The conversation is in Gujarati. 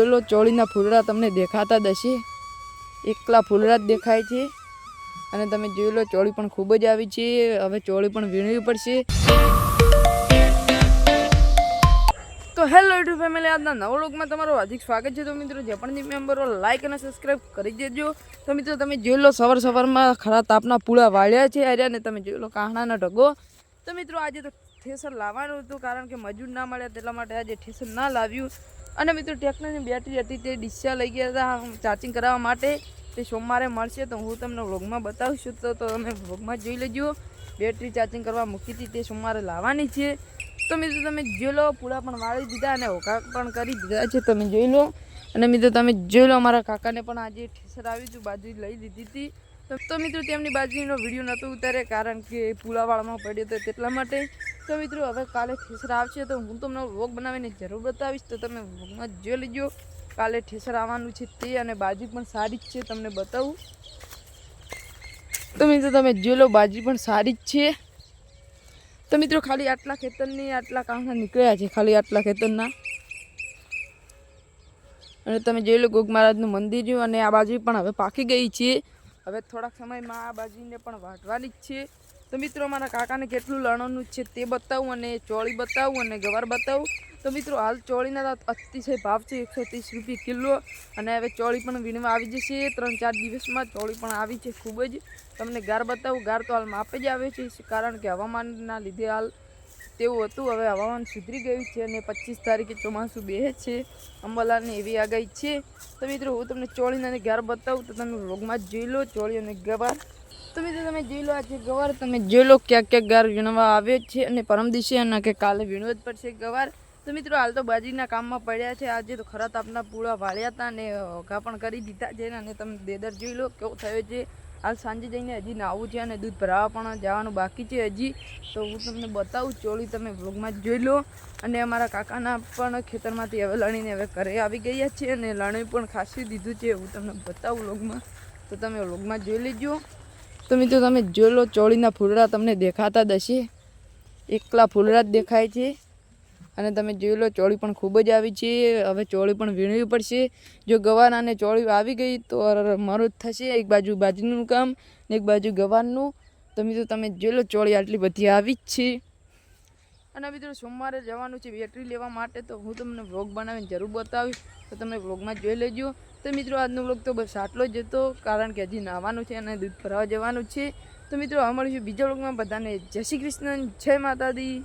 પેલો ચોળીના ફૂલડા તમને દેખાતા જ હશે, એકલા ફૂલડા જ દેખાય છે અને તમે જોઈ લો ચોળી પણ ખૂબ જ આવી છે. હવે ચોળી પણ વીણવી પડશે. તો હેલો યુટ્યુબ ફેમિલી, આજના નવા વ્લોગમાં તમારું હાર્દિક સ્વાગત છે. તો મિત્રો જે પણ મેમ્બરો લાઈક અને સબસ્ક્રાઈબ કરી દેજો. તો મિત્રો તમે જોઈ લો સવારમાં ખરા તાપના પૂળા વાળ્યા છે અને તમે જોઈ લો કાહણાનો ઢગો. તો મિત્રો આજે તો ઠેસર લાવવાનું હતું, કારણ કે મજૂર ના મળ્યા તેટલા માટે આજે ઠેસર ના લાવ્યું. અને મિત્રો ટ્રેક્ટરની બેટરી હતી તે ડિસ્ચાર્જ લઈ ગયા હતા ચાર્જિંગ કરાવવા માટે. તે સોમવારે મળશે તો હું તમને વ્લોગમાં બતાવીશું, તો તમે વ્લોગમાં જોઈ લેજો. બેટરી ચાર્જિંગ કરવા મૂકી હતી તે સોમવારે લાવવાની છે. તો મિત્રો તમે જોઈ લો પૂળા પણ વાળી દીધા અને હોકા પણ કરી દીધા છે, તમે જોઈ લો. અને મિત્રો તમે જોઈ લો અમારા કાકાને પણ આજે ઠેસર આવ્યું હતું, બાજરી લઈ લીધી હતી. તો મિત્રો તેમની બાજરીનો વિડીયો નહોતો ઉતારે, કારણ કે પૂળાવાળામાં પડ્યો હતો તેટલા માટે. તો મિત્રો હવે કાલે ઠેસર આવશે તો હું તમને વ્લોગ બનાવીને જરૂર બતાવીશ, તો તમે વ્લોગમાં જોઈ લેજો. કાલે ઠેસર આવવાનું છે તે, અને બાજરી પણ સારી જ છે, તમને બતાવું. તો મિત્રો તમે જોઈ લો બાજરી પણ સારી જ છે. તો મિત્રો ખાલી આટલા ખેતરની આટલા કામના નીકળ્યા છે, ખાલી આટલા ખેતરના. અને તમે જોઈ લો ગોગ મહારાજનું મંદિર, અને આ બાજરી પણ હવે પાકી ગઈ છે. હવે થોડાક સમયમાં આ બાજરીને પણ વાટવાની જ છે. તો મિત્રો મારા કાકાને કેટલું લણવાનું છે તે બતાવું, અને ચોળી બતાવું, અને ગવાર બતાવું. તો મિત્રો હાલ ચોળીના અતિશય ભાવ છે, 130 રૂપિયા કિલો. અને હવે ચોળી પણ વીણવા આવી જશે 3-4 દિવસમાં. ચોળી પણ આવી છે ખૂબ જ. તમને ગાર બતાવું. ગાર તો હાલ માપે જ આવે છે, કારણ કે હવામાનના લીધે હાલ તેવું હતું. હવે હવામાન સુધરી ગયું છે અને 25 તારીખે ચોમાસું બેસે છે. અંબાલાલની એવી આગાહી છે. તો મિત્રો હું તમને ચોળી અને ગાર બતાવું, તો તમે વ્લોગમાં જ જોઈ લો ચોળી અને ગવાર. તો મિત્રો તમે જોઈ લો આજે ગવાર, તમે જોઈ લો ક્યાંક ગાર વીણવા આવે છે, અને પરમ દિવસે અને કે કાલે વીણવો જ પડશે ગવાર. તો મિત્રો હાલ તો બાજરીના કામમાં પડ્યા છે. આજે તો ખરા તાપના પૂળા વાળ્યા હતા અને ઘા પણ કરી દીધા છે. અને તમે દેદર જોઈ લો કેવો થયો છે. હાલ સાંજે જઈને હજી નાહવું છે અને દૂધ ભરાવા પણ જવાનું બાકી છે હજી. તો હું તમને બતાવું ચોળી, તમે વ્લોગમાં જ જોઈ લો. અને અમારા કાકાના પણ ખેતરમાંથી હવે લણીને હવે ઘરે આવી ગયા છે, અને લણી પણ ખાસી દીધું છે. હું તમને બતાવું વ્લોગમાં, તો તમે વ્લોગમાં જોઈ લેજો. તો મિત્રો તમે જોઈ લો ચોળીના ફૂલડા તમને દેખાતા જ હશે, એકલા ફૂલડા જ દેખાય છે. અને તમે જોઈ લો ચોળી પણ ખૂબ જ આવી છે. હવે ચોળી પણ વીણવી પડશે. જો ગવાર અને ચોળી આવી ગઈ તો મારું જ થશે. એક બાજુ બાજરીનું કામ ને એક બાજુ ગવારનું. તો મિત્રો તમે જોઈ લો ચોળી આટલી બધી આવી જ છે. અને મિત્રો સોમવારે જવાનું છે બેટરી લેવા માટે, તો હું તમને વ્લોગ બનાવીને જરૂર બતાવીશ, તો તમે વ્લોગમાં જોઈ લેજો. તો મિત્રો આજનો વ્લોગ તો બસ આટલો જ હતો, કારણ કે હજી નાહવાનું છે અને દૂધ ભરાવા જવાનું છે. તો મિત્રો મળીશું બીજા વ્લોગમાં. બધાને જય શ્રી કૃષ્ણ, જય માતાજી.